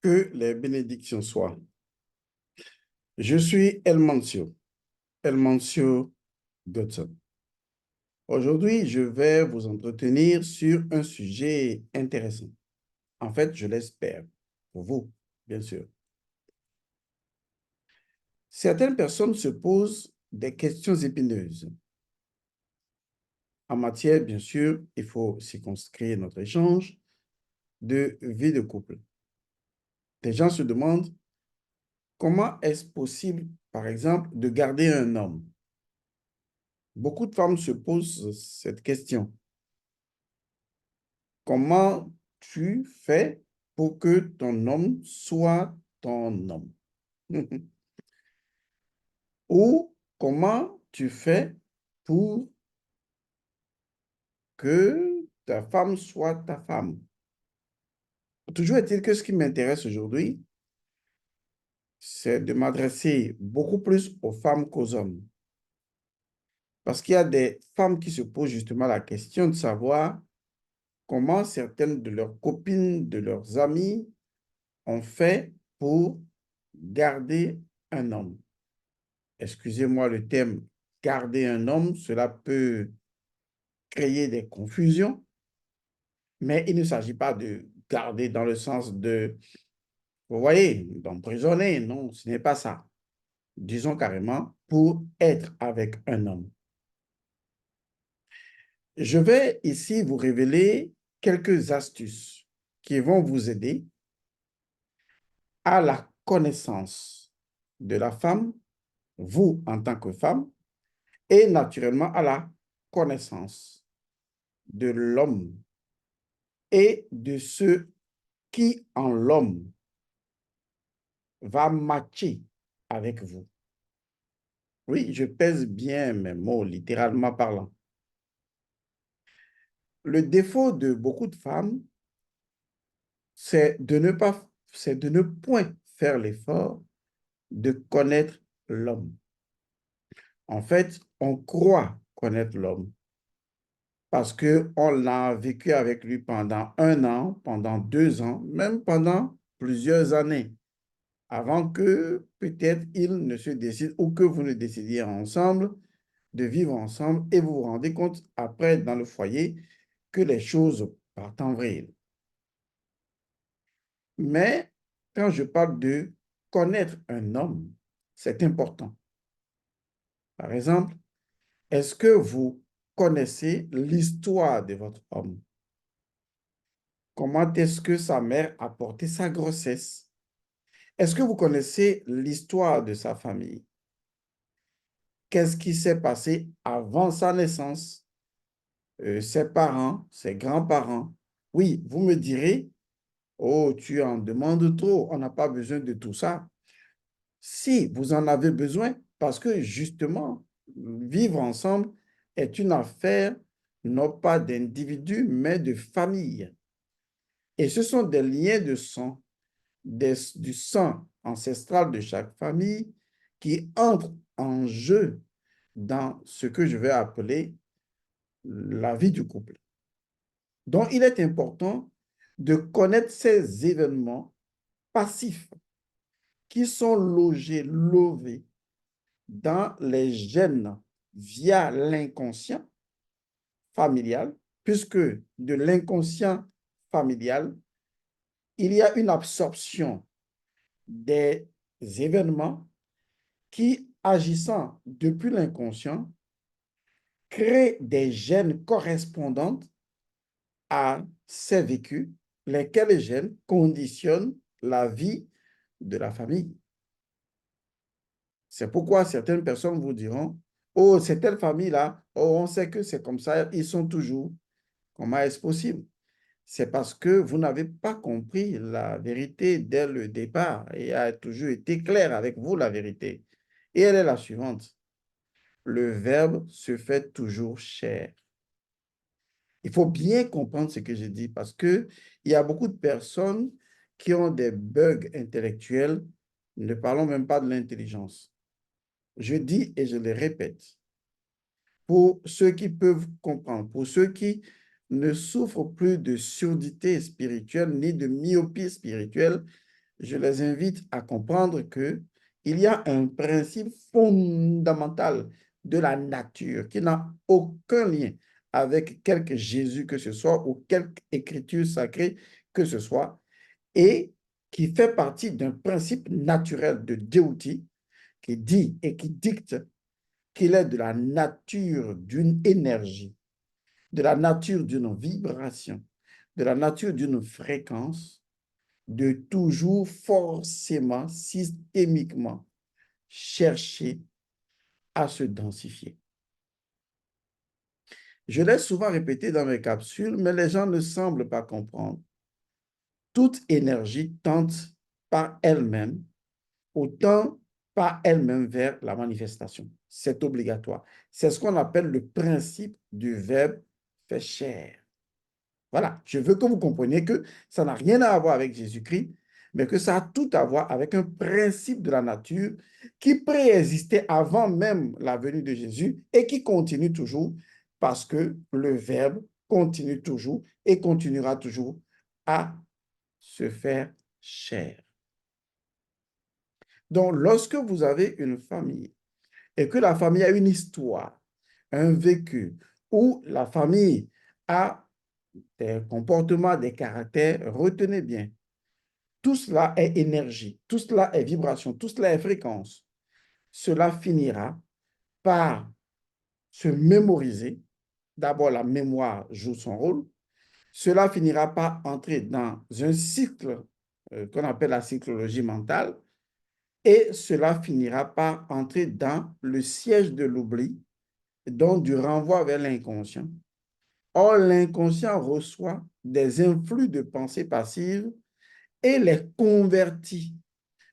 Que les bénédictions soient. Je suis El Mancio Godson. Aujourd'hui, je vais vous entretenir sur un sujet intéressant. En fait, je l'espère, pour vous, bien sûr. Certaines personnes se posent des questions épineuses. En matière, bien sûr, il faut circonscrire notre échange de vie de couple. Des gens se demandent comment est-ce possible, par exemple, de garder un homme. Beaucoup de femmes se posent cette question. Comment tu fais pour que ton homme soit ton homme? Ou comment tu fais pour que ta femme soit ta femme? Toujours est-il que ce qui m'intéresse aujourd'hui, c'est de m'adresser beaucoup plus aux femmes qu'aux hommes. Parce qu'il y a des femmes qui se posent justement la question de savoir comment certaines de leurs copines, de leurs amis ont fait pour garder un homme. Excusez-moi le terme, garder un homme, cela peut créer des confusions, mais il ne s'agit pas de garder dans le sens de, vous voyez, d'emprisonner, non, ce n'est pas ça. Disons carrément, pour être avec un homme. Je vais ici vous révéler quelques astuces qui vont vous aider à la connaissance de la femme, vous en tant que femme, et naturellement à la connaissance de l'homme et de ce qui en l'homme va matcher avec vous. Oui, je pèse bien mes mots, littéralement parlant. Le défaut de beaucoup de femmes, c'est de ne point faire l'effort de connaître l'homme. En fait, on croit connaître l'homme parce qu'on l'a vécu avec lui pendant 1 an, pendant 2 ans, même pendant plusieurs années, avant que peut-être il ne se décide ou que vous ne décidiez ensemble de vivre ensemble et vous vous rendez compte après dans le foyer que les choses partent en vrille. Mais quand je parle de connaître un homme, c'est important. Par exemple, est-ce que vous connaissez l'histoire de votre homme? Comment est-ce que sa mère a porté sa grossesse? Est-ce que vous connaissez l'histoire de sa famille? Qu'est-ce qui s'est passé avant sa naissance? Ses parents, ses grands-parents? Oui, vous me direz, oh, tu en demandes trop, on n'a pas besoin de tout ça. Si vous en avez besoin, parce que justement, vivre ensemble est une affaire non pas d'individus, mais de famille. Et ce sont des liens de sang, du sang ancestral de chaque famille qui entrent en jeu dans ce que je vais appeler la vie du couple. Donc, il est important de connaître ces événements passifs qui sont lovés dans les gènes via l'inconscient familial, puisque de l'inconscient familial, il y a une absorption des événements qui, agissant depuis l'inconscient, créent des gènes correspondants à ces vécus, lesquels gènes conditionnent la vie de la famille. C'est pourquoi certaines personnes vous diront, oh, c'est telle famille-là, oh, on sait que c'est comme ça, ils sont toujours. Comment est-ce possible? C'est parce que vous n'avez pas compris la vérité dès le départ et a toujours été clair avec vous la vérité. Et elle est la suivante. Le verbe se fait toujours chair. Il faut bien comprendre ce que je dis parce qu'il y a beaucoup de personnes qui ont des bugs intellectuels. Ne parlons même pas de l'intelligence. Je dis et je le répète, pour ceux qui peuvent comprendre, pour ceux qui ne souffrent plus de surdité spirituelle ni de myopie spirituelle, je les invite à comprendre que il y a un principe fondamental de la nature qui n'a aucun lien avec quelque Jésus que ce soit ou quelque écriture sacrée que ce soit et qui fait partie d'un principe naturel de Déouti qui dit et qui dicte qu'il est de la nature d'une énergie, de la nature d'une vibration, de la nature d'une fréquence, de toujours forcément, systémiquement chercher à se densifier. Je l'ai souvent répété dans mes capsules, mais les gens ne semblent pas comprendre. Toute énergie tente par elle-même, autant par elle-même vers la manifestation. C'est obligatoire. C'est ce qu'on appelle le principe du verbe fait chair. Voilà, je veux que vous compreniez que ça n'a rien à voir avec Jésus-Christ, mais que ça a tout à voir avec un principe de la nature qui préexistait avant même la venue de Jésus et qui continue toujours parce que le Verbe continue toujours et continuera toujours à se faire chair. Donc, lorsque vous avez une famille et que la famille a une histoire, un vécu, où la famille a des comportements, des caractères, retenez bien, tout cela est énergie, tout cela est vibration, tout cela est fréquence. Cela finira par se mémoriser. D'abord, la mémoire joue son rôle. Cela finira par entrer dans un cycle qu'on appelle la cyclologie mentale et cela finira par entrer dans le siège de l'oubli, donc du renvoi vers l'inconscient. Or, l'inconscient reçoit des influx de pensées passives et les convertit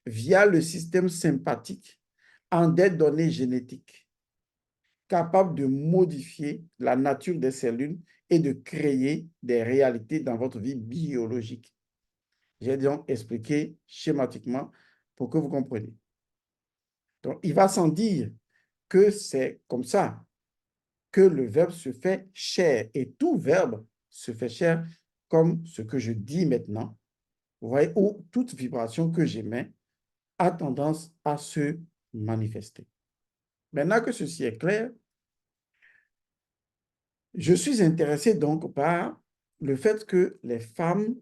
via le système sympathique en des données génétiques capables de modifier la nature des cellules et de créer des réalités dans votre vie biologique. J'ai donc expliqué schématiquement pour que vous compreniez. Donc, il va sans dire que c'est comme ça que le verbe se fait chair et tout verbe se fait chair comme ce que je dis maintenant. Vous voyez, où toute vibration que j'émets a tendance à se manifester. Maintenant que ceci est clair, je suis intéressé donc par le fait que les femmes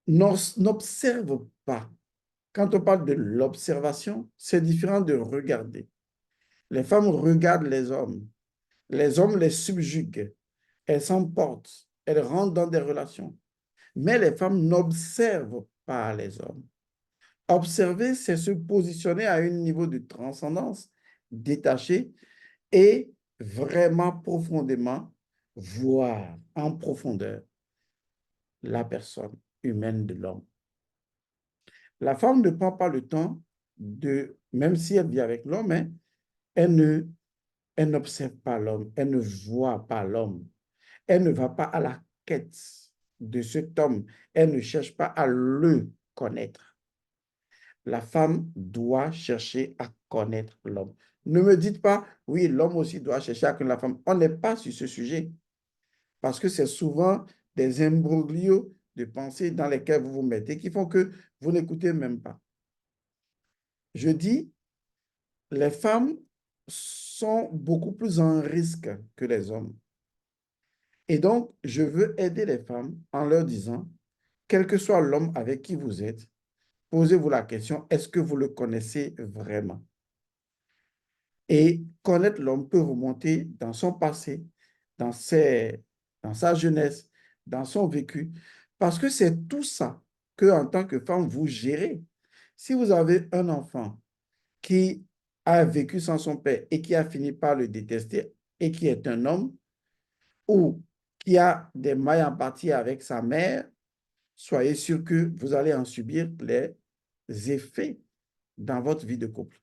n'observent pas. Quand on parle de l'observation, c'est différent de regarder. Les femmes regardent les hommes les subjuguent, elles s'emportent, elles rentrent dans des relations. Mais les femmes n'observent pas les hommes. Observer, c'est se positionner à un niveau de transcendance, détaché et vraiment profondément voir en profondeur la personne humaine de l'homme. La femme ne prend pas le temps de, même si elle vit avec l'homme, hein, elle n'observe pas l'homme, elle ne voit pas l'homme, elle ne va pas à la quête de cet homme, elle ne cherche pas à le connaître. La femme doit chercher à connaître l'homme. Ne me dites pas, oui, l'homme aussi doit chercher à connaître la femme. On n'est pas sur ce sujet parce que c'est souvent des imbroglios de pensée dans lesquels vous vous mettez qui font que vous n'écoutez même pas. Je dis, les femmes sont beaucoup plus en risque que les hommes. Et donc, je veux aider les femmes en leur disant, quel que soit l'homme avec qui vous êtes, posez-vous la question, est-ce que vous le connaissez vraiment? Et connaître l'homme peut remonter dans son passé, dans, dans sa jeunesse, dans son vécu, parce que c'est tout ça que, en tant que femme, vous gérez. Si vous avez un enfant qui a vécu sans son père et qui a fini par le détester et qui est un homme, ou qui a des mailles en partie avec sa mère, soyez sûr que vous allez en subir les effets dans votre vie de couple.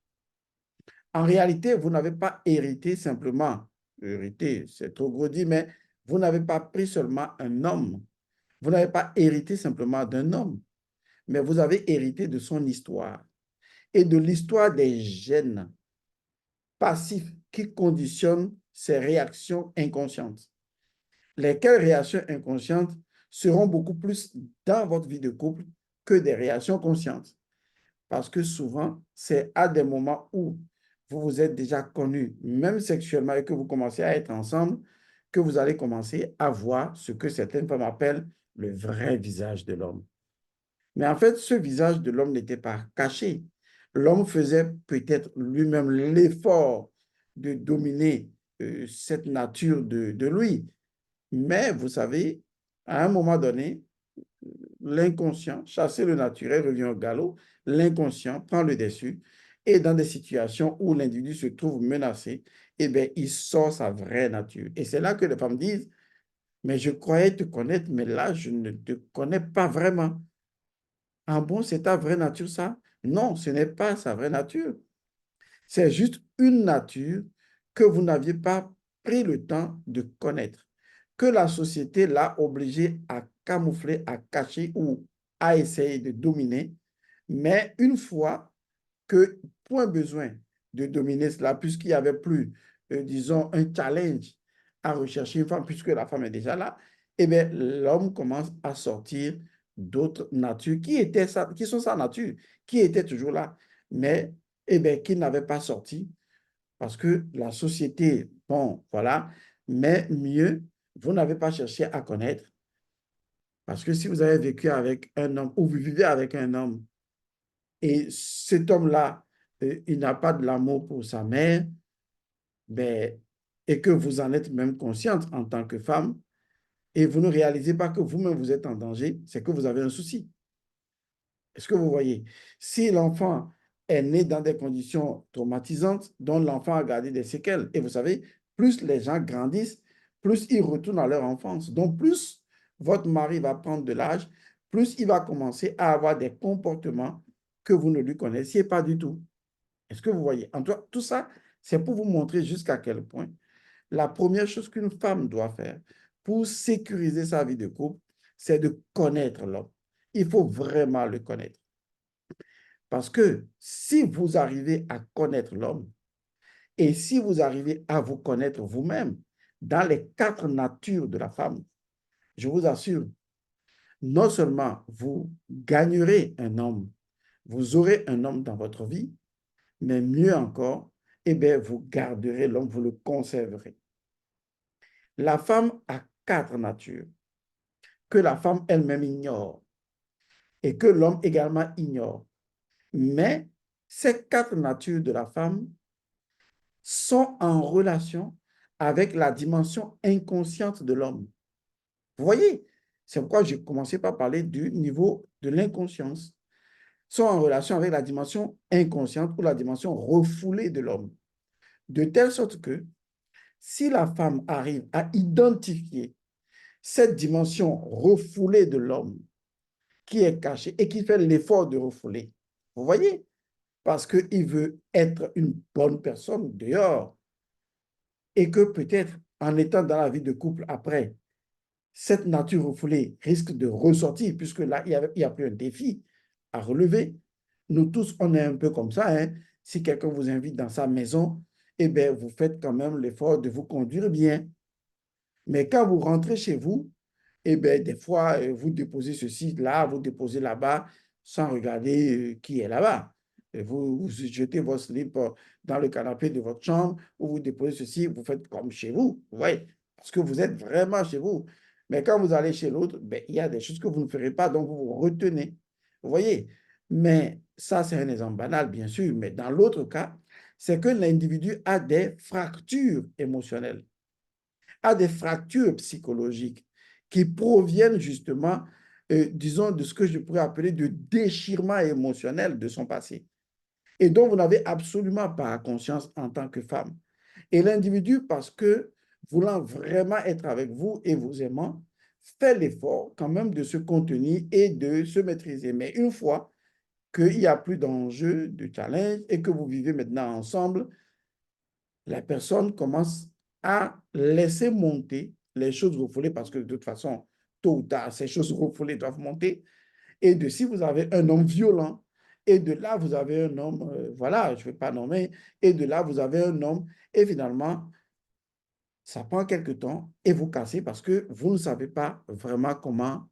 En réalité, vous n'avez pas hérité simplement, hérité, c'est trop gros dit, mais vous n'avez pas pris seulement un homme. Vous n'avez pas hérité simplement d'un homme, mais vous avez hérité de son histoire et de l'histoire des gènes passifs qui conditionnent ses réactions inconscientes. Lesquelles réactions inconscientes seront beaucoup plus dans votre vie de couple que des réactions conscientes. Parce que souvent, c'est à des moments où vous vous êtes déjà connus, même sexuellement, et que vous commencez à être ensemble, que vous allez commencer à voir ce que certaines femmes appellent le vrai visage de l'homme. Mais en fait, ce visage de l'homme n'était pas caché. L'homme faisait peut-être lui-même l'effort de dominer cette nature de lui. Mais vous savez, à un moment donné, l'inconscient, chasser le naturel revient au galop, l'inconscient prend le dessus et dans des situations où l'individu se trouve menacé, eh bien, il sort sa vraie nature. Et c'est là que les femmes disent, mais je croyais te connaître, mais là, je ne te connais pas vraiment. Ah bon, c'est ta vraie nature, ça? Non, ce n'est pas sa vraie nature. C'est juste une nature que vous n'aviez pas pris le temps de connaître, que la société l'a obligé à camoufler, à cacher ou à essayer de dominer. Mais une fois que, point besoin de dominer cela, puisqu'il n'y avait plus, disons, un challenge à rechercher une femme, puisque la femme est déjà là, eh bien, l'homme commence à sortir d'autres natures qui sont sa nature, qui étaient toujours là, mais eh bien, qui n'avaient pas sorti parce que la société, bon, voilà, mais mieux, vous n'avez pas cherché à connaître. Parce que si vous avez vécu avec un homme ou vous vivez avec un homme et cet homme-là, il n'a pas de l'amour pour sa mère, ben, et que vous en êtes même consciente en tant que femme, et vous ne réalisez pas que vous-même vous êtes en danger, c'est que vous avez un souci. Est-ce que vous voyez? Si l'enfant est né dans des conditions traumatisantes, dont l'enfant a gardé des séquelles, et vous savez, plus les gens grandissent, plus ils retournent à leur enfance. Donc, plus votre mari va prendre de l'âge, plus il va commencer à avoir des comportements que vous ne lui connaissiez pas du tout. Est-ce que vous voyez? En tout ça, c'est pour vous montrer jusqu'à quel point la première chose qu'une femme doit faire pour sécuriser sa vie de couple, c'est de connaître l'homme. Il faut vraiment le connaître. Parce que si vous arrivez à connaître l'homme et si vous arrivez à vous connaître vous-même dans les quatre natures de la femme, je vous assure, non seulement vous gagnerez un homme, vous aurez un homme dans votre vie, mais mieux encore, eh bien, vous garderez l'homme, vous le conserverez. La femme a quatre natures que la femme elle-même ignore et que l'homme également ignore. Mais ces quatre natures de la femme sont en relation avec la dimension inconsciente de l'homme. Vous voyez, c'est pourquoi j'ai commencé par parler du niveau de l'inconscience. Sont en relation avec la dimension inconsciente ou la dimension refoulée de l'homme. De telle sorte que si la femme arrive à identifier cette dimension refoulée de l'homme qui est cachée et qui fait l'effort de refouler, vous voyez, parce qu'il veut être une bonne personne dehors, et que peut-être en étant dans la vie de couple après, cette nature refoulée risque de ressortir, puisque là, il n'y a plus un défi à relever. Nous tous, on est un peu comme ça. Hein? Si quelqu'un vous invite dans sa maison, eh bien, vous faites quand même l'effort de vous conduire bien. Mais quand vous rentrez chez vous, eh bien, des fois, vous déposez ceci là, vous déposez là-bas, sans regarder qui est là-bas. Vous jetez votre slip dans le canapé de votre chambre, ou vous déposez ceci, vous faites comme chez vous, vous voyez, parce que vous êtes vraiment chez vous. Mais quand vous allez chez l'autre, ben, il y a des choses que vous ne ferez pas, donc vous vous retenez. Vous voyez? Mais ça, c'est un exemple banal, bien sûr. Mais dans l'autre cas, c'est que l'individu a des fractures émotionnelles, a des fractures psychologiques qui proviennent justement, disons, de ce que je pourrais appeler de déchirement émotionnel de son passé et dont vous n'avez absolument pas conscience en tant que femme. Et l'individu, parce que voulant vraiment être avec vous et vous aimant, fait l'effort quand même de se contenir et de se maîtriser. Mais une fois qu'il n'y a plus d'enjeu, de challenge et que vous vivez maintenant ensemble, la personne commence à laisser monter les choses refoulées parce que de toute façon, tôt ou tard, ces choses refoulées doivent monter. Et de si vous avez un homme violent, et de là, vous avez un homme, voilà, je ne vais pas nommer, et de là, vous avez un homme, et finalement, ça prend quelque temps et vous cassez parce que vous ne savez pas vraiment comment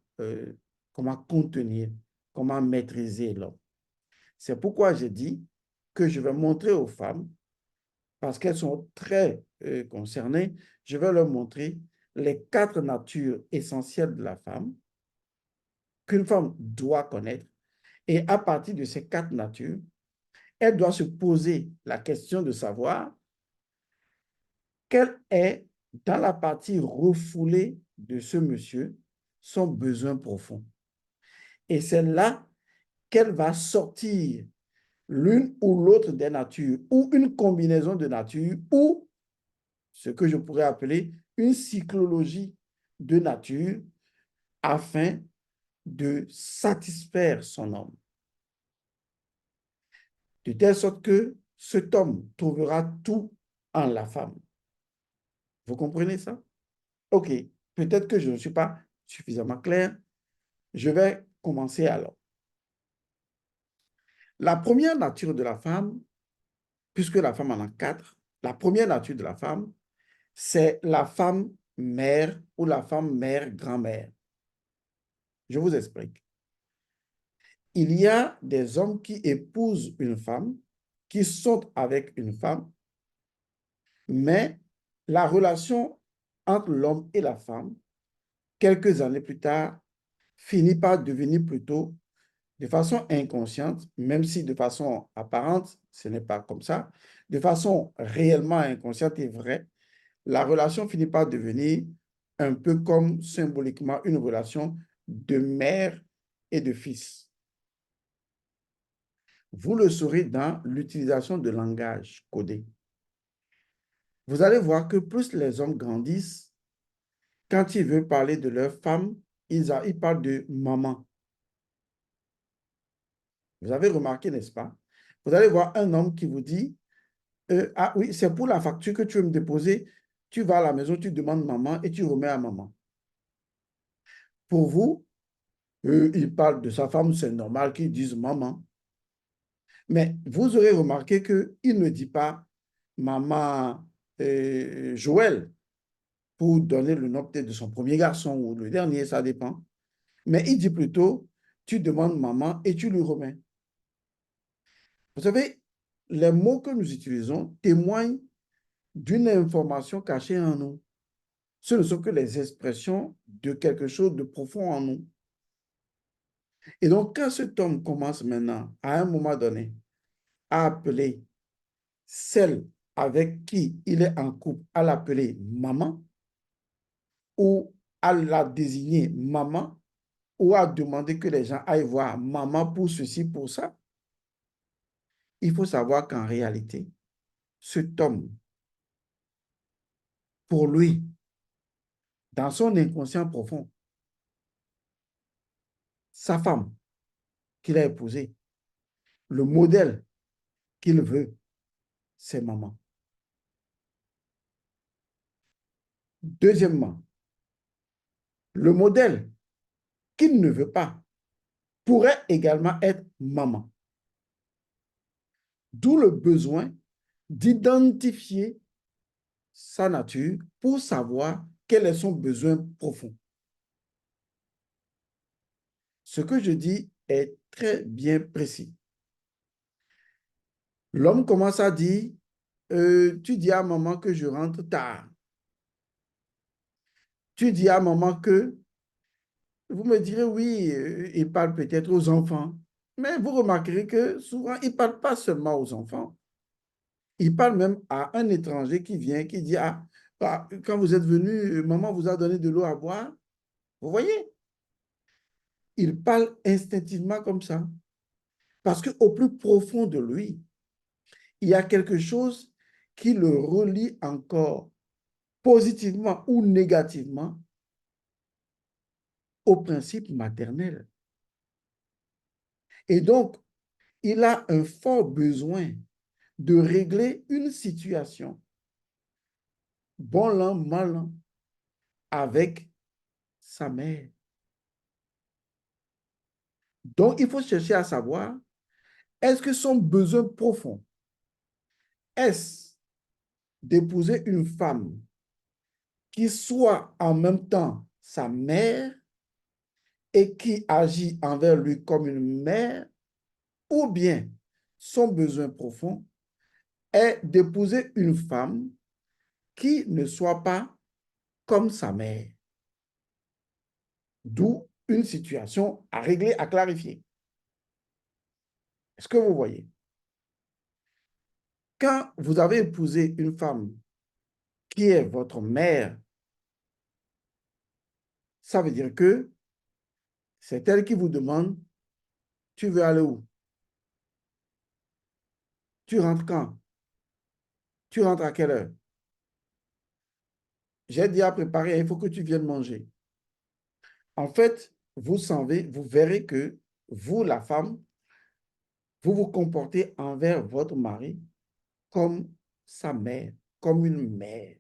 contenir. comment maîtriser l'homme. C'est pourquoi j'ai dit que je vais montrer aux femmes, parce qu'elles sont très concernées, je vais leur montrer les 4 natures essentielles de la femme qu'une femme doit connaître. Et à partir de ces 4 natures, elle doit se poser la question de savoir quel est, dans la partie refoulée de ce monsieur, son besoin profond. Et c'est là qu'elle va sortir l'une ou l'autre des natures, ou une combinaison de natures, ou ce que je pourrais appeler une cyclologie de nature, afin de satisfaire son homme. De telle sorte que cet homme trouvera tout en la femme. Vous comprenez ça? OK. Peut-être que je ne suis pas suffisamment clair. Je vais commencer alors. La première nature de la femme, puisque la femme en a 4, la première nature de la femme, c'est la femme mère ou la femme mère-grand-mère. Je vous explique. Il y a des hommes qui épousent une femme, qui sont avec une femme, mais la relation entre l'homme et la femme, quelques années plus tard, finit par devenir plutôt, de façon inconsciente, même si de façon apparente, ce n'est pas comme ça, de façon réellement inconsciente et vraie, la relation finit par devenir un peu comme symboliquement une relation de mère et de fils. Vous le saurez dans l'utilisation de langage codé. Vous allez voir que plus les hommes grandissent, quand ils veulent parler de leur femme, ils parlent de maman. Vous avez remarqué, n'est-ce pas? Vous allez voir un homme qui vous dit, ah oui, c'est pour la facture que tu veux me déposer. Tu vas à la maison, tu demandes maman et tu remets à maman. Pour vous, il parle de sa femme, c'est normal qu'ils disent maman. Mais vous aurez remarqué qu'il ne dit pas maman Joël pour donner le nom peut-être de son premier garçon ou le dernier, ça dépend. Mais il dit plutôt, tu demandes maman et tu lui remets. Vous savez, les mots que nous utilisons témoignent d'une information cachée en nous. Ce ne sont que les expressions de quelque chose de profond en nous. Et donc, quand cet homme commence maintenant, à un moment donné, à appeler celle avec qui il est en couple, à l'appeler maman, ou à la désigner maman, ou à demander que les gens aillent voir maman pour ceci, pour ça, il faut savoir qu'en réalité, cet homme, pour lui, dans son inconscient profond, sa femme qu'il a épousée, le modèle qu'il veut, c'est maman. Deuxièmement, le modèle qu'il ne veut pas pourrait également être maman. D'où le besoin d'identifier sa nature pour savoir quel est son besoin profond. Ce que je dis est très bien précis. L'homme commence à dire, tu dis à maman que je rentre tard. Tu dis à maman que, vous me direz, oui, il parle peut-être aux enfants. Mais vous remarquerez que souvent, il ne parle pas seulement aux enfants. Il parle même à un étranger qui vient, qui dit, ah, quand vous êtes venu, maman vous a donné de l'eau à boire. Vous voyez? Il parle instinctivement comme ça. Parce qu'au plus profond de lui, il y a quelque chose qui le relie encore positivement ou négativement au principe maternel. Et donc, il a un fort besoin de régler une situation, bon an, mal an, avec sa mère. Donc, il faut chercher à savoir, est-ce que son besoin profond, est-ce d'épouser une femme qui soit en même temps sa mère et qui agit envers lui comme une mère, ou bien son besoin profond est d'épouser une femme qui ne soit pas comme sa mère. D'où une situation à régler, à clarifier. Est-ce que vous voyez? Quand vous avez épousé une femme qui est votre mère, ça veut dire que c'est elle qui vous demande, tu veux aller où? Tu rentres quand? Tu rentres à quelle heure? J'ai déjà préparé, il faut que tu viennes manger. En fait, vous savez, vous verrez que vous, la femme, vous vous comportez envers votre mari comme sa mère, comme une mère.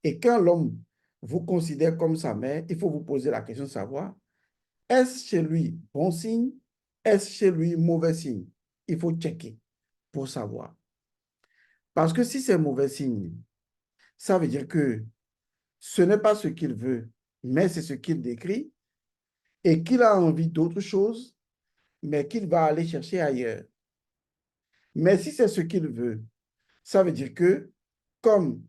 Et quand l'homme vous considère comme sa mère, il faut vous poser la question de savoir, est-ce chez lui bon signe? Est-ce chez lui mauvais signe? Il faut checker pour savoir. Parce que si c'est mauvais signe, ça veut dire que ce n'est pas ce qu'il veut, mais c'est ce qu'il décrit et qu'il a envie d'autre chose, mais qu'il va aller chercher ailleurs. Mais si c'est ce qu'il veut, ça veut dire que comme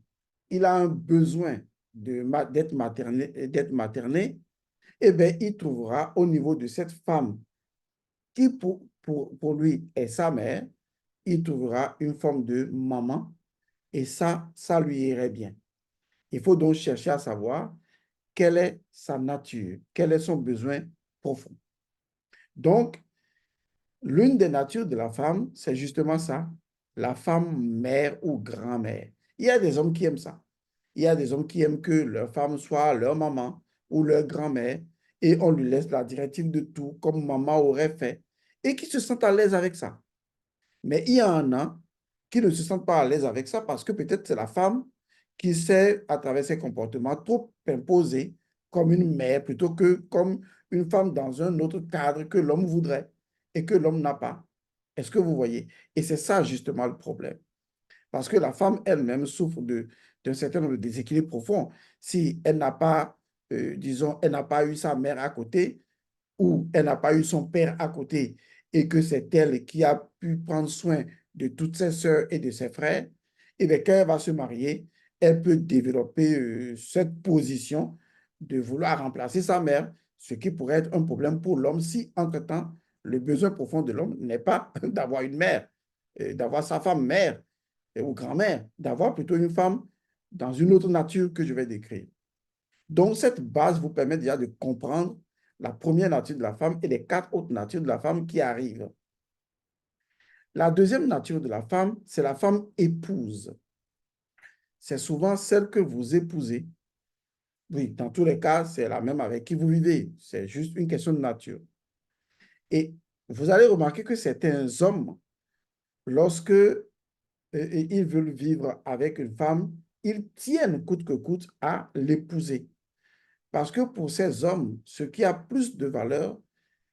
il a un besoin d'être materné, eh bien, il trouvera au niveau de cette femme qui pour lui est sa mère, il trouvera une forme de maman et ça lui irait bien. Il faut donc chercher à savoir quelle est sa nature, quel est son besoin profond. Donc, l'une des natures de la femme, c'est justement ça, la femme mère ou grand-mère. Il y a des hommes qui aiment ça. Il y a des hommes qui aiment que leur femme soit leur maman ou leur grand-mère et on lui laisse la directive de tout comme maman aurait fait et qui se sentent à l'aise avec ça. Mais il y en a qui ne se sentent pas à l'aise avec ça parce que peut-être c'est la femme qui sait, à travers ses comportements, trop imposer comme une mère plutôt que comme une femme dans un autre cadre que l'homme voudrait et que l'homme n'a pas. Est-ce que vous voyez? Et c'est ça justement le problème. Parce que la femme elle-même souffre d'un certain nombre de déséquilibres profonds. Si elle n'a pas, disons, elle n'a pas eu sa mère à côté, où elle n'a pas eu son père à côté et que c'est elle qui a pu prendre soin de toutes ses sœurs et de ses frères, et bien quand elle va se marier, elle peut développer cette position de vouloir remplacer sa mère, ce qui pourrait être un problème pour l'homme si, entre-temps, le besoin profond de l'homme n'est pas d'avoir une mère, d'avoir sa femme mère ou grand-mère, d'avoir plutôt une femme dans une autre nature que je vais décrire. Donc, cette base vous permet déjà de comprendre la première nature de la femme et les quatre autres natures de la femme qui arrivent. La deuxième nature de la femme, c'est la femme épouse. C'est souvent celle que vous épousez. Oui, dans tous les cas, c'est la même avec qui vous vivez. C'est juste une question de nature. Et vous allez remarquer que certains hommes, lorsque ils veulent vivre avec une femme, ils tiennent coûte que coûte à l'épouser. Parce que pour ces hommes, ce qui a plus de valeur,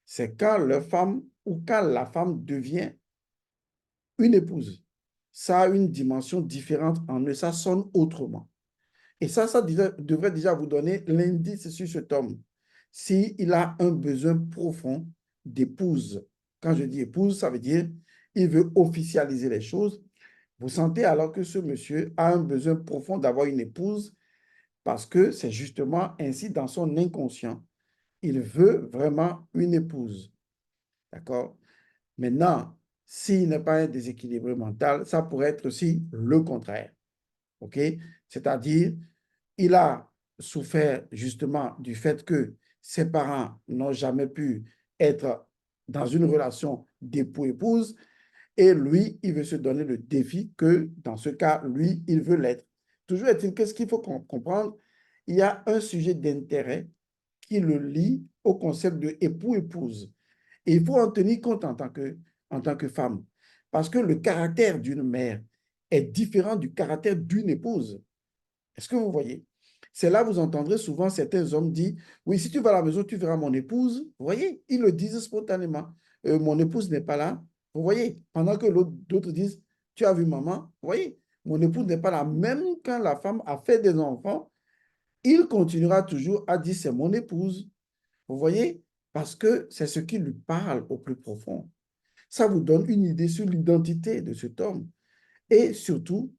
c'est quand leur femme ou quand la femme devient une épouse. Ça a une dimension différente en eux, ça sonne autrement. Et ça devrait déjà vous donner l'indice sur cet homme. S'il a un besoin profond d'épouse. Quand je dis épouse, ça veut dire il veut officialiser les choses. Vous sentez alors que ce monsieur a un besoin profond d'avoir une épouse parce que c'est justement ainsi dans son inconscient. Il veut vraiment une épouse. D'accord? Maintenant, s'il n'est pas un déséquilibre mental, ça pourrait être aussi le contraire. OK? C'est-à-dire, il a souffert justement du fait que ses parents n'ont jamais pu être dans une relation d'époux-épouse et lui, il veut se donner le défi que dans ce cas, lui, il veut l'être. Toujours est-il que ce qu'il faut comprendre, il y a un sujet d'intérêt qui le lie au concept de époux-épouse. Et il faut en tenir compte en tant que femme. Parce que le caractère d'une mère est différent du caractère d'une épouse. Est-ce que vous voyez? C'est là que vous entendrez souvent certains hommes dire, oui, si tu vas à la maison, tu verras mon épouse. Vous voyez? Ils le disent spontanément. Mon épouse n'est pas là. Vous voyez? Pendant que d'autres disent, tu as vu maman. Vous voyez? Mon épouse n'est pas là. Même quand la femme a fait des enfants, il continuera toujours à dire, c'est mon épouse. Vous voyez? parce que c'est ce qui lui parle au plus profond. Ça vous donne une idée sur l'identité de cet homme et surtout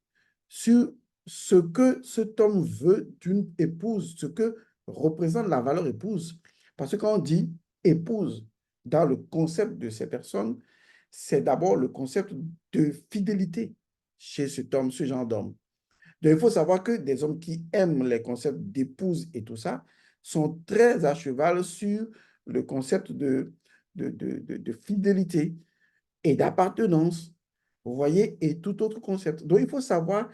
sur ce que cet homme veut d'une épouse, ce que représente la valeur épouse. Parce que quand on dit épouse dans le concept de ces personnes, c'est d'abord le concept de fidélité chez cet homme, ce genre d'homme. Donc, il faut savoir que des hommes qui aiment les concepts d'épouse et tout ça sont très à cheval sur le concept de fidélité et d'appartenance, vous voyez, et tout autre concept. Donc, il faut savoir,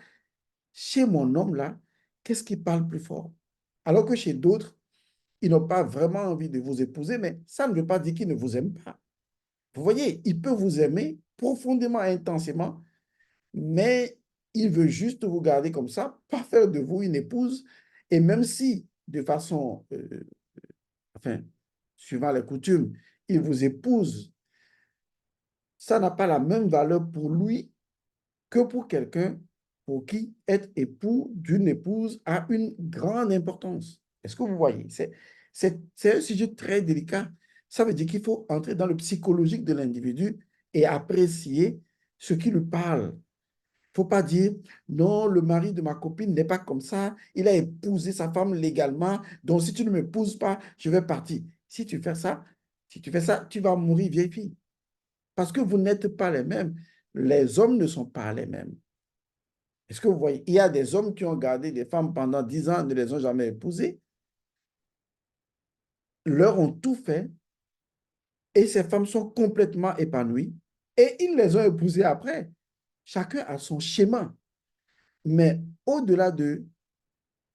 chez mon homme là, qu'est-ce qui parle plus fort? Alors que chez d'autres, ils n'ont pas vraiment envie de vous épouser, mais ça ne veut pas dire qu'ils ne vous aiment pas. Vous voyez, il peut vous aimer profondément, intensément, mais il veut juste vous garder comme ça, pas faire de vous une épouse. Et même si, de façon, enfin, suivant les coutumes, il vous épouse, ça n'a pas la même valeur pour lui que pour quelqu'un pour qui être époux d'une épouse a une grande importance. Est-ce que vous voyez? C'est un sujet très délicat. Ça veut dire qu'il faut entrer dans le psychologique de l'individu et apprécier ce qui lui parle. Il ne faut pas dire, non, le mari de ma copine n'est pas comme ça, il a épousé sa femme légalement, donc si tu ne m'épouses pas, je vais partir. Si tu fais ça, tu vas mourir vieille fille. Parce que vous n'êtes pas les mêmes. Les hommes ne sont pas les mêmes. Est-ce que vous voyez? Il y a des hommes qui ont gardé des femmes pendant 10 ans, ne les ont jamais épousées, leur ont tout fait, et ces femmes sont complètement épanouies, et ils les ont épousées après. Chacun a son schéma. Mais au-delà de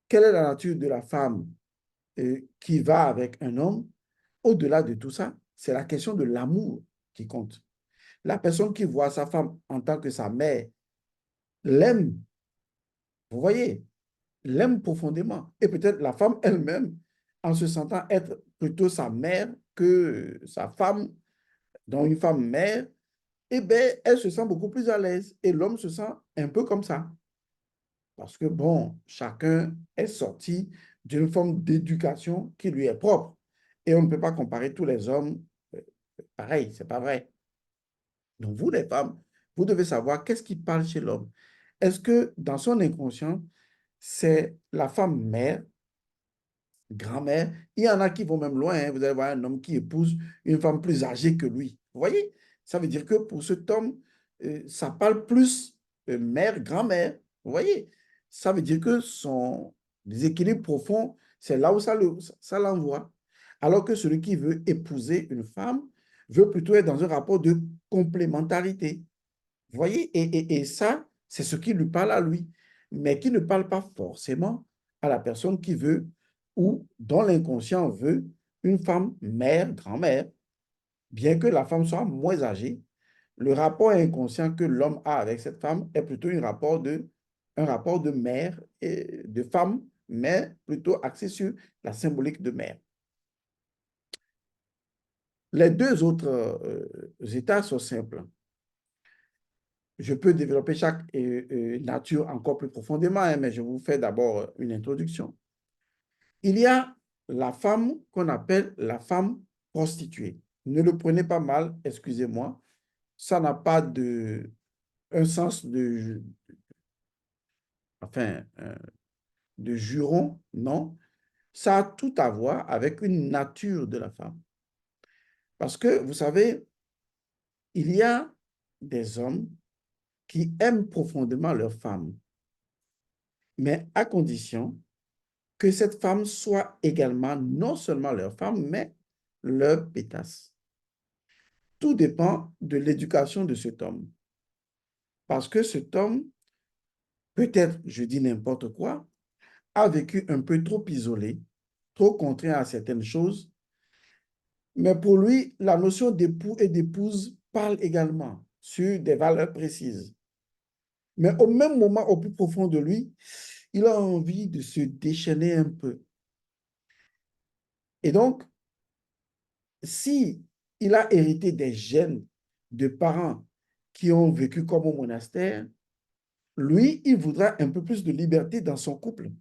quelle est la nature de la femme qui va avec un homme, au-delà de tout ça, c'est la question de l'amour qui compte. La personne qui voit sa femme en tant que sa mère l'aime, vous voyez, l'aime profondément. Et peut-être la femme elle-même, en se sentant être plutôt sa mère que sa femme, donc une femme mère, eh bien, elle se sent beaucoup plus à l'aise. Et l'homme se sent un peu comme ça. Parce que, bon, chacun est sorti d'une forme d'éducation qui lui est propre. Et on ne peut pas comparer tous les hommes pareil, c'est pas vrai. Donc, vous, les femmes, vous devez savoir qu'est-ce qui parle chez l'homme. Est-ce que dans son inconscient, c'est la femme mère, grand-mère? Il y en a qui vont même loin, hein. Vous allez voir un homme qui épouse une femme plus âgée que lui. Vous voyez? Ça veut dire que pour cet homme, ça parle plus mère, grand-mère. Vous voyez? Ça veut dire que son déséquilibre profond, c'est là où ça l'envoie. Alors que celui qui veut épouser une femme veut plutôt être dans un rapport de complémentarité. Vous voyez? Et ça, c'est ce qui lui parle à lui, mais qui ne parle pas forcément à la personne qui veut ou dont l'inconscient veut une femme mère, grand-mère, bien que la femme soit moins âgée. Le rapport inconscient que l'homme a avec cette femme est plutôt un rapport de mère et de femme, mais plutôt axé sur la symbolique de mère. Les deux autres états sont simples. Je peux développer chaque nature encore plus profondément, hein, mais je vous fais d'abord une introduction. Il y a la femme qu'on appelle la femme prostituée. Ne le prenez pas mal, excusez-moi. Ça n'a pas un sens enfin, de juron, non. Ça a tout à voir avec une nature de la femme. Parce que, vous savez, il y a des hommes qui aiment profondément leur femme, mais à condition que cette femme soit également non seulement leur femme, mais leur pétasse. Tout dépend de l'éducation de cet homme. Parce que cet homme, peut-être, je dis n'importe quoi, a vécu un peu trop isolé, trop contraint à certaines choses, mais pour lui, la notion d'époux et d'épouse parle également sur des valeurs précises. Mais au même moment, au plus profond de lui, il a envie de se déchaîner un peu. Et donc, si il a hérité des gènes de parents qui ont vécu comme au monastère, lui, il voudra un peu plus de liberté dans son couple.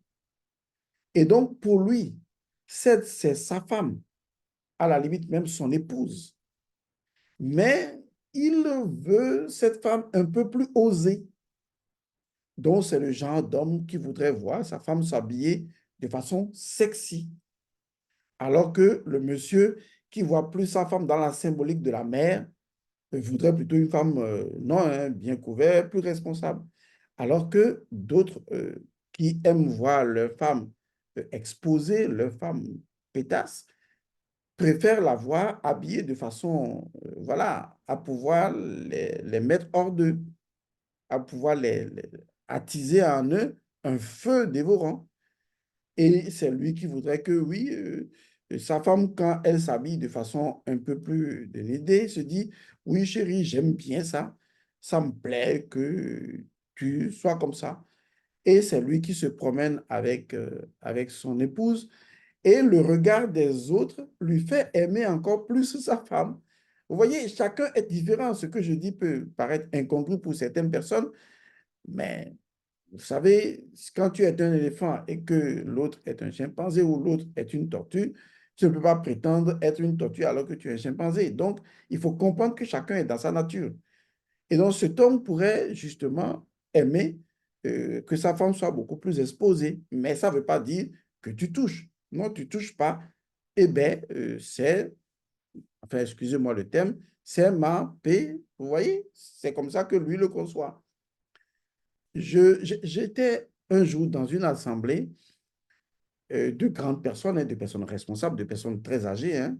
Et donc, pour lui, c'est sa femme. à la limite même son épouse. Mais il veut cette femme un peu plus osée. Donc, c'est le genre d'homme qui voudrait voir sa femme s'habiller de façon sexy. Alors que le monsieur qui voit plus sa femme dans la symbolique de la mère voudrait plutôt une femme, non, hein, bien couverte, plus responsable. Alors que d'autres qui aiment voir leur femme exposée, leur femme pétasse, préfèrent la voir habillée de façon, voilà, à pouvoir les mettre hors d'eux, à pouvoir attiser en eux un feu dévorant. Et c'est lui qui voudrait que, oui, sa femme, quand elle s'habille de façon un peu plus dénudée, se dit, oui, chérie, j'aime bien ça. Ça me plaît que tu sois comme ça. Et c'est lui qui se promène avec son épouse. Et le regard des autres lui fait aimer encore plus sa femme. Vous voyez, chacun est différent. Ce que je dis peut paraître incongru pour certaines personnes, mais vous savez, quand tu es un éléphant et que l'autre est un chimpanzé ou l'autre est une tortue, tu ne peux pas prétendre être une tortue alors que tu es un chimpanzé. Donc, il faut comprendre que chacun est dans sa nature. Et donc, cet homme pourrait justement aimer que sa femme soit beaucoup plus exposée. Mais ça ne veut pas dire que tu touches. Non, tu ne touches pas. Eh bien, c'est, enfin, excusez-moi le terme, c'est ma paix. Vous voyez, c'est comme ça que lui le conçoit. J'étais un jour dans une assemblée de grandes personnes, hein, de personnes responsables, de personnes très âgées, hein,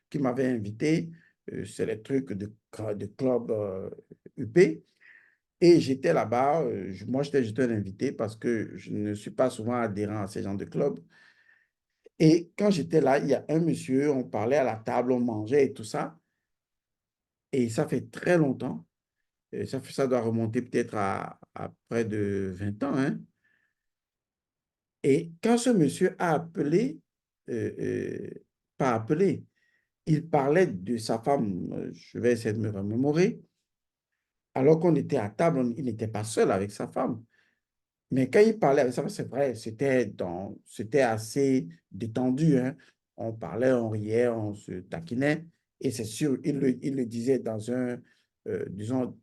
qui m'avaient invité. C'est les trucs de club UP. Et j'étais là-bas. Moi, j'étais un invité parce que je ne suis pas souvent adhérent à ces genres de clubs. Et quand j'étais là, il y a un monsieur, on parlait à la table, on mangeait et tout ça. Et ça fait très longtemps. Ça doit remonter peut-être à près de 20 ans, hein. Et quand ce monsieur a appelé, euh, euh, pas appelé, il parlait de sa femme, je vais essayer de me remémorer, alors qu'on était à table, il n'était pas seul avec sa femme. Mais quand il parlait avec sa femme, c'est vrai, c'était assez détendu, hein. On parlait, on riait, on se taquinait. Et c'est sûr, il le disait dans disons,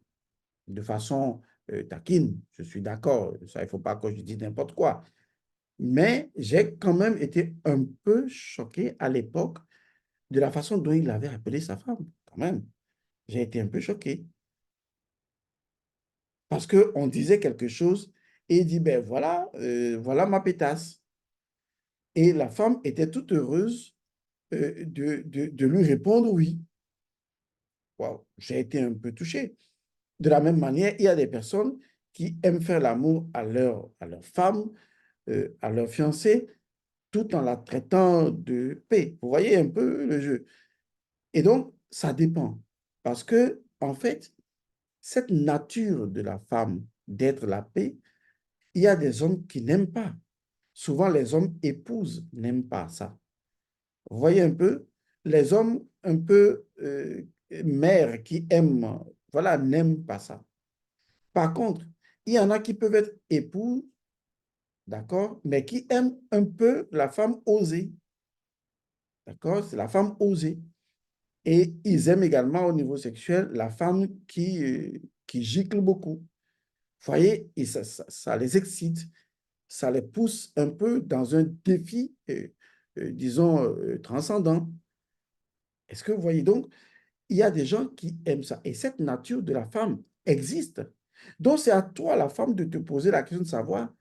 de façon taquine. Je suis d'accord, ça, il ne faut pas que je dise n'importe quoi. Mais j'ai quand même été un peu choqué à l'époque de la façon dont il avait appelé sa femme. Quand même, j'ai été un peu choqué. Parce qu'on disait quelque chose et il dit, ben voilà, voilà ma pétasse. Et la femme était toute heureuse de lui répondre oui. Wow, j'ai été un peu touché. De la même manière, il y a des personnes qui aiment faire l'amour à leur femme, à leur fiancé, tout en la traitant de paix. Vous voyez un peu le jeu. Et donc, ça dépend. Parce que, en fait, cette nature de la femme d'être la paix, il y a des hommes qui n'aiment pas. Souvent, les hommes épouses n'aiment pas ça. Vous voyez un peu, les hommes un peu mères qui aiment, voilà, n'aiment pas ça. Par contre, il y en a qui peuvent être épouses, d'accord, mais qui aiment un peu la femme osée, d'accord, c'est la femme osée. Et ils aiment également au niveau sexuel la femme qui gicle beaucoup. Vous voyez, et ça les excite, ça les pousse un peu dans un défi, disons, transcendant. Est-ce que vous voyez donc, il y a des gens qui aiment ça. Et cette nature de la femme existe. Donc, c'est à toi, la femme, de te poser la question de savoir,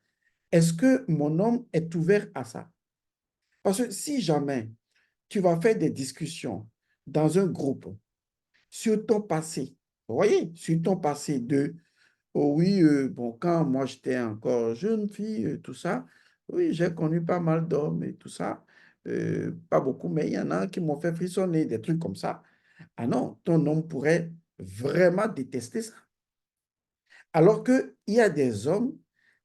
est-ce que mon homme est ouvert à ça? Parce que si jamais tu vas faire des discussions dans un groupe sur ton passé, vous voyez, sur ton passé de, oh oui, bon, quand moi j'étais encore jeune fille, tout ça, oui, j'ai connu pas mal d'hommes et tout ça. Pas beaucoup, mais il y en a qui m'ont fait frissonner, des trucs comme ça. Ah non, ton homme pourrait vraiment détester ça. Alors qu'il y a des hommes,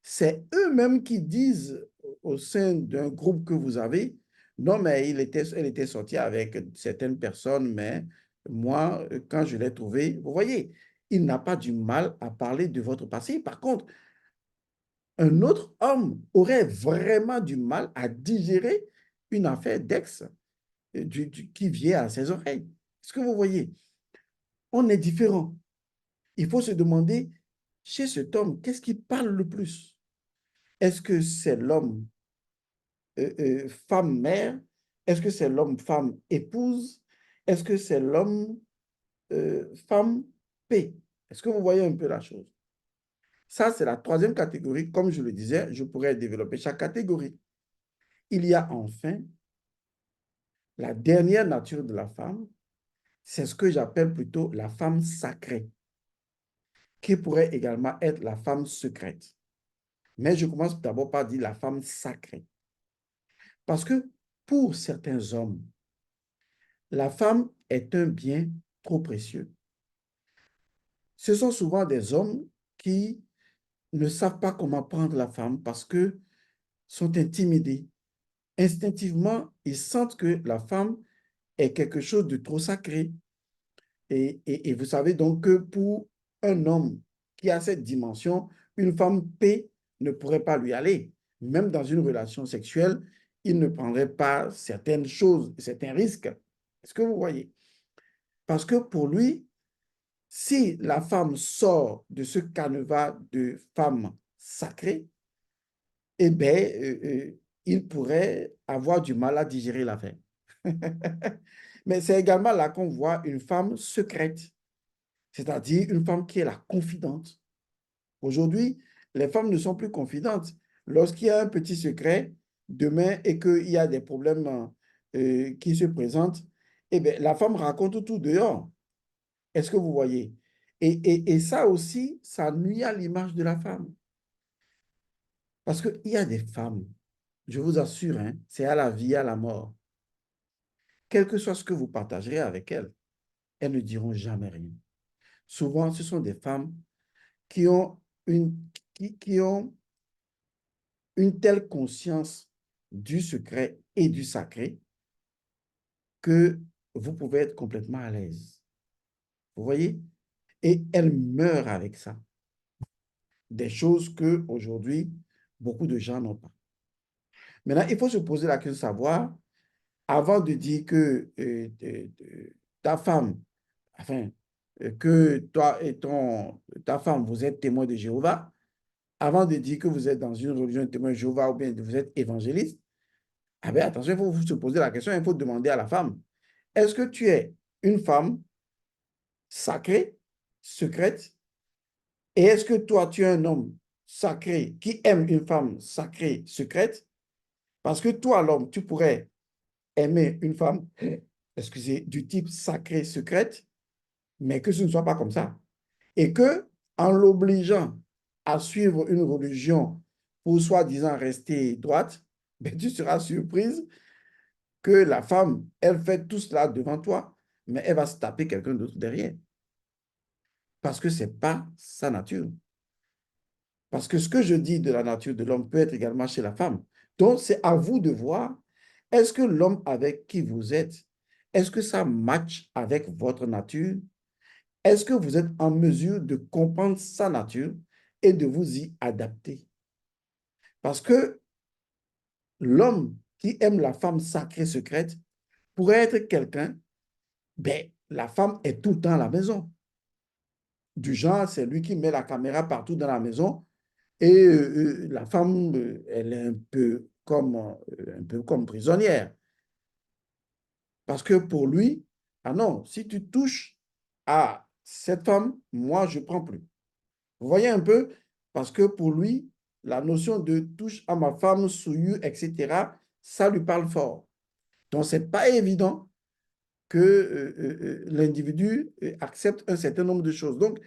c'est eux-mêmes qui disent au sein d'un groupe que vous avez, non, mais elle était sortie avec certaines personnes, mais moi, quand je l'ai trouvé, vous voyez, il n'a pas du mal à parler de votre passé. Par contre, un autre homme aurait vraiment du mal à digérer une affaire d'ex. qui vient à ses oreilles. Est-ce que vous voyez? On est différent. Il faut se demander, chez cet homme, qu'est-ce qui parle le plus? Est-ce que c'est l'homme femme-mère? Est-ce que c'est l'homme femme-épouse? Est-ce que c'est l'homme femme-P? Est-ce que vous voyez un peu la chose? Ça, c'est la troisième catégorie. Comme je le disais, je pourrais développer chaque catégorie. Il y a enfin la dernière nature de la femme, c'est ce que j'appelle plutôt la femme sacrée, qui pourrait également être la femme secrète. Mais je commence d'abord par dire la femme sacrée. Parce que pour certains hommes, la femme est un bien trop précieux. Ce sont souvent des hommes qui ne savent pas comment prendre la femme parce que sont intimidés. Instinctivement, ils sentent que la femme est quelque chose de trop sacré. Et vous savez donc que pour un homme qui a cette dimension, une femme paix ne pourrait pas lui aller. Même dans une relation sexuelle, il ne prendrait pas certaines choses, certains risques. Est-ce que vous voyez? Parce que pour lui, si la femme sort de ce canevas de femme sacrée, eh bien, il pourrait avoir du mal à digérer l'affaire. Mais c'est également là qu'on voit une femme secrète, c'est-à-dire une femme qui est la confidente. Aujourd'hui, les femmes ne sont plus confidentes. Lorsqu'il y a un petit secret demain et qu'il y a des problèmes qui se présentent, eh bien, la femme raconte tout dehors. Est-ce que vous voyez? Et ça aussi, ça nuit à l'image de la femme. Parce qu'il y a des femmes, je vous assure, hein, c'est à la vie, à la mort. Quel que soit ce que vous partagerez avec elles ne diront jamais rien. Souvent, ce sont des femmes qui ont qui ont une telle conscience du secret et du sacré que vous pouvez être complètement à l'aise. Vous voyez? Et elles meurent avec ça. Des choses que aujourd'hui beaucoup de gens n'ont pas. Maintenant, il faut se poser la question de savoir, avant de dire que ta femme, enfin, que toi et ta femme, vous êtes témoins de Jéhovah, avant de dire que vous êtes dans une religion de témoins de Jéhovah ou bien vous êtes évangéliste, ah bien, attention, il faut se poser la question, il faut demander à la femme, est-ce que tu es une femme sacrée, secrète, et est-ce que toi, tu es un homme sacré qui aime une femme sacrée, secrète? Parce que toi, l'homme, tu pourrais aimer une femme, excusez, du type sacré, secrète, mais que ce ne soit pas comme ça. Et que, en l'obligeant à suivre une religion pour soi-disant rester droite, ben, tu seras surprise que la femme, elle fait tout cela devant toi, mais elle va se taper quelqu'un d'autre derrière. Parce que ce n'est pas sa nature. Parce que ce que je dis de la nature de l'homme peut être également chez la femme. Donc, c'est à vous de voir, est-ce que l'homme avec qui vous êtes, est-ce que ça match avec votre nature? Est-ce que vous êtes en mesure de comprendre sa nature et de vous y adapter? Parce que l'homme qui aime la femme sacrée secrète pourrait être quelqu'un, ben, la femme est tout le temps à la maison. Du genre, c'est lui qui met la caméra partout dans la maison et la femme, elle est un peu comme prisonnière. Parce que pour lui, ah non, si tu touches à cette femme, moi, je ne prends plus. Vous voyez un peu? Parce que pour lui, la notion de touche à ma femme, souillure, etc., ça lui parle fort. Donc, ce n'est pas évident que l'individu accepte un certain nombre de choses. Donc,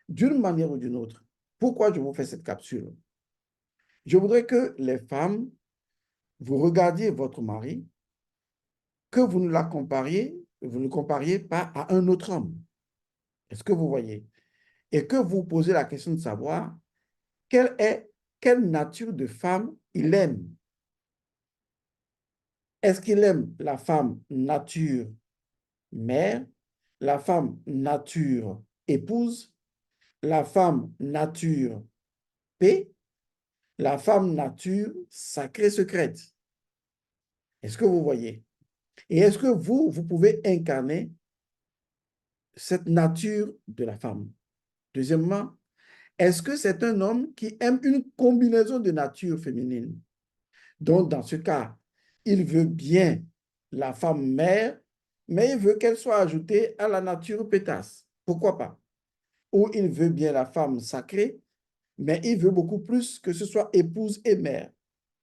d'une manière ou d'une autre, pourquoi je vous fais cette capsule? Je voudrais que les femmes, vous regardiez votre mari, que vous ne vous ne compariez pas à un autre homme. Est-ce que vous voyez? Et que vous posez la question de savoir quelle nature de femme il aime. Est-ce qu'il aime la femme nature mère, la femme nature épouse, la femme nature paix, la femme nature sacrée secrète? Est-ce que vous voyez? Et est-ce que vous pouvez incarner cette nature de la femme? Deuxièmement, est-ce que c'est un homme qui aime une combinaison de nature féminine? Donc, dans ce cas, il veut bien la femme mère, mais il veut qu'elle soit ajoutée à la nature pétasse. Pourquoi pas? Ou il veut bien la femme sacrée, mais il veut beaucoup plus que ce soit épouse et mère.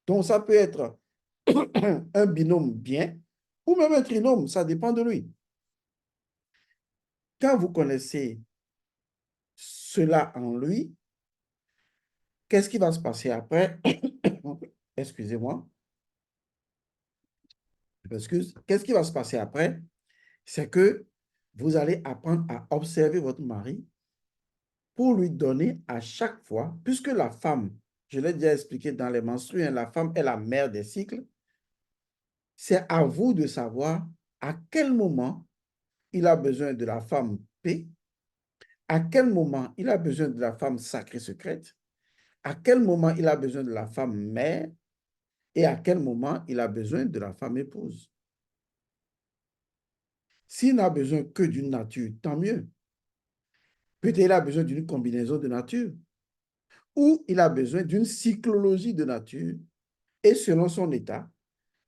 Donc, ça peut être un binôme bien ou même un trinôme, ça dépend de lui. Quand vous connaissez cela en lui, qu'est-ce qui va se passer après? Excusez-moi, je m'excuse. Qu'est-ce qui va se passer après? C'est que vous allez apprendre à observer votre mari pour lui donner à chaque fois, puisque la femme, je l'ai déjà expliqué dans les menstrues, hein, la femme est la mère des cycles, c'est à vous de savoir à quel moment il a besoin de la femme P, à quel moment il a besoin de la femme sacrée secrète, à quel moment il a besoin de la femme mère et à quel moment il a besoin de la femme épouse. S'il n'a besoin que d'une nature, tant mieux. Peut-être il a besoin d'une combinaison de nature ou il a besoin d'une cyclologie de nature et selon son état,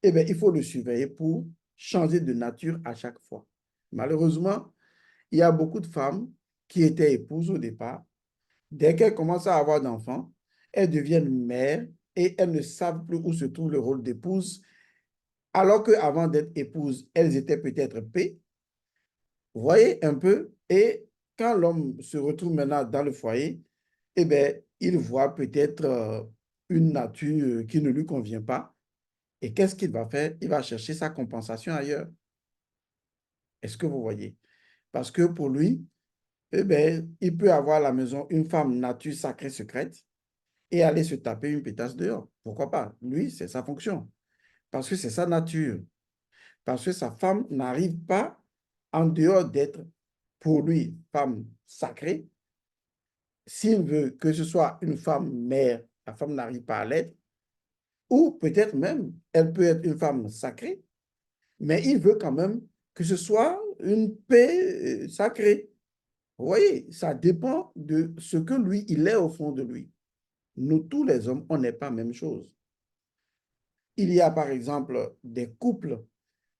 eh bien, il faut le surveiller pour changer de nature à chaque fois. Malheureusement, il y a beaucoup de femmes qui étaient épouses au départ. Dès qu'elles commencent à avoir d'enfants, elles deviennent mères et elles ne savent plus où se trouve le rôle d'épouse, alors qu'avant d'être épouses, elles étaient peut-être P. Vous voyez un peu? Et quand l'homme se retrouve maintenant dans le foyer, eh bien, il voit peut-être une nature qui ne lui convient pas. Et qu'est-ce qu'il va faire? Il va chercher sa compensation ailleurs. Est-ce que vous voyez? Parce que pour lui, eh bien, il peut avoir à la maison une femme nature sacrée secrète et aller se taper une pétasse dehors. Pourquoi pas? Lui, c'est sa fonction. Parce que c'est sa nature. Parce que sa femme n'arrive pas en dehors d'être pour lui femme sacrée. S'il veut que ce soit une femme mère, la femme n'arrive pas à l'être. Ou peut-être même, elle peut être une femme sacrée, mais il veut quand même que ce soit une paix sacrée. Vous voyez, ça dépend de ce que lui, il est au fond de lui. Nous, tous les hommes, on n'est pas la même chose. Il y a par exemple des couples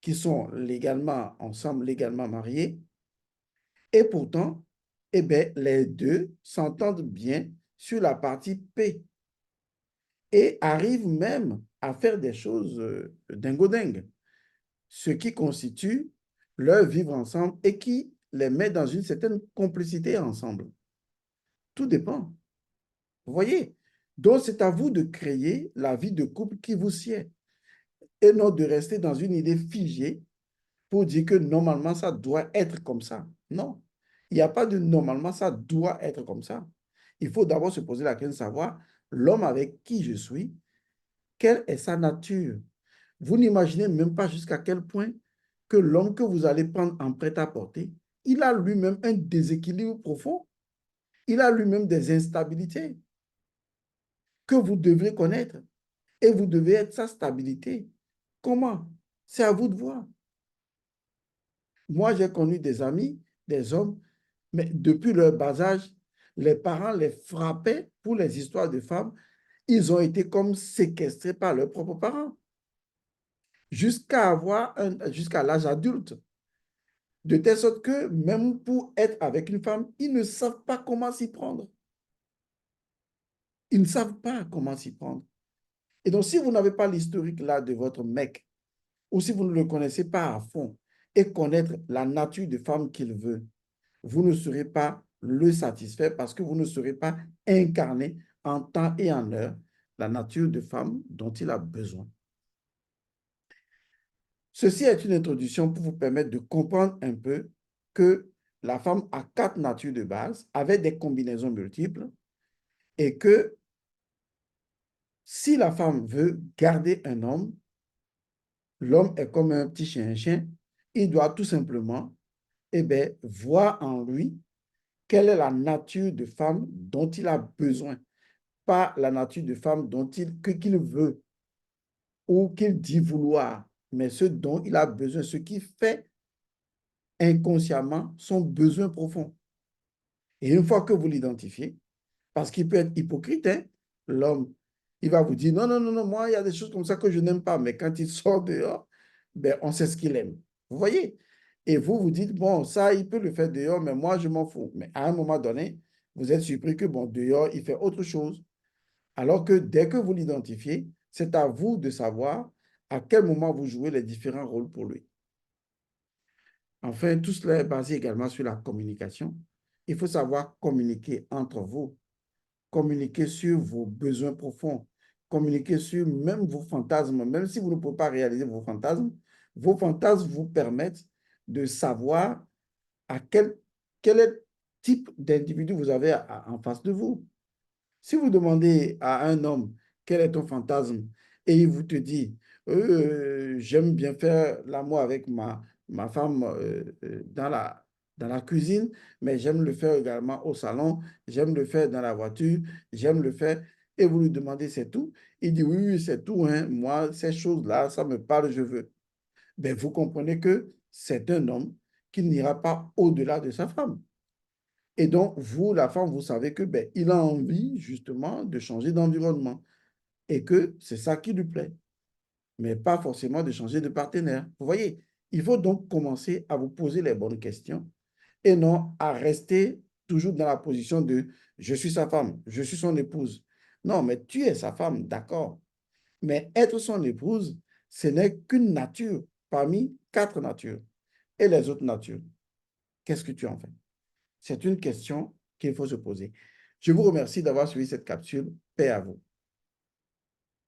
qui sont légalement ensemble, légalement mariés, et pourtant, eh bien, les deux s'entendent bien sur la partie P et arrivent même à faire des choses dingo-dingues, ce qui constitue leur vivre ensemble et qui les met dans une certaine complicité ensemble. Tout dépend. Vous voyez? Donc, c'est à vous de créer la vie de couple qui vous sied et non de rester dans une idée figée pour dire que normalement, ça doit être comme ça. Non, il n'y a pas de normalement, ça doit être comme ça. Il faut d'abord se poser la question de savoir l'homme avec qui je suis, quelle est sa nature. Vous n'imaginez même pas jusqu'à quel point que l'homme que vous allez prendre en prêt-à-porter, il a lui-même un déséquilibre profond. Il a lui-même des instabilités que vous devrez connaître et vous devez être sa stabilité. Comment? C'est à vous de voir. Moi, j'ai connu des amis, des hommes, mais depuis leur bas âge, les parents les frappaient pour les histoires de femmes. Ils ont été comme séquestrés par leurs propres parents jusqu'à l'âge adulte. De telle sorte que même pour être avec une femme, ils ne savent pas comment s'y prendre. Ils ne savent pas comment s'y prendre. Et donc, si vous n'avez pas l'historique là de votre mec, ou si vous ne le connaissez pas à fond, et connaître la nature de femme qu'il veut, vous ne serez pas le satisfaire parce que vous ne serez pas incarné en temps et en heure la nature de femme dont il a besoin. Ceci est une introduction pour vous permettre de comprendre un peu que la femme a 4 natures de base avec des combinaisons multiples et que si la femme veut garder un homme, l'homme est comme un petit chien-chien, il doit tout simplement voir en lui quelle est la nature de femme dont il a besoin, pas la nature de femme dont qu'il veut ou qu'il dit vouloir, mais ce dont il a besoin, ce qui fait inconsciemment son besoin profond. Et une fois que vous l'identifiez, parce qu'il peut être hypocrite, hein, l'homme, il va vous dire, non, non, non, non, moi, il y a des choses comme ça que je n'aime pas, mais quand il sort dehors, ben, on sait ce qu'il aime. Vous voyez? Et vous, vous dites, bon, ça, il peut le faire dehors, mais moi, je m'en fous. Mais à un moment donné, vous êtes surpris que, bon, dehors, il fait autre chose. Alors que dès que vous l'identifiez, c'est à vous de savoir à quel moment vous jouez les différents rôles pour lui. Enfin, tout cela est basé également sur la communication. Il faut savoir communiquer entre vous, communiquer sur vos besoins profonds, communiquer sur même vos fantasmes, même si vous ne pouvez pas réaliser vos fantasmes vous permettent de savoir à quel est le type d'individu vous avez en face de vous. Si vous demandez à un homme quel est ton fantasme et il vous te dit j'aime bien faire l'amour avec ma femme dans la cuisine, mais j'aime le faire également au salon, j'aime le faire dans la voiture, j'aime le faire. Et vous lui demandez c'est tout. Il dit oui, oui, c'est tout. Hein. Moi, ces choses-là, ça me parle, je veux. Ben, vous comprenez que c'est un homme qui n'ira pas au-delà de sa femme. Et donc, vous, la femme, vous savez que ben, il a envie justement de changer d'environnement et que c'est ça qui lui plaît, mais pas forcément de changer de partenaire. Vous voyez, il faut donc commencer à vous poser les bonnes questions et non à rester toujours dans la position de je suis sa femme, je suis son épouse. Non, mais tu es sa femme, d'accord. Mais être son épouse, ce n'est qu'une nature parmi quatre natures. Et les autres natures, qu'est-ce que tu en fais? C'est une question qu'il faut se poser. Je vous remercie d'avoir suivi cette capsule. Paix à vous.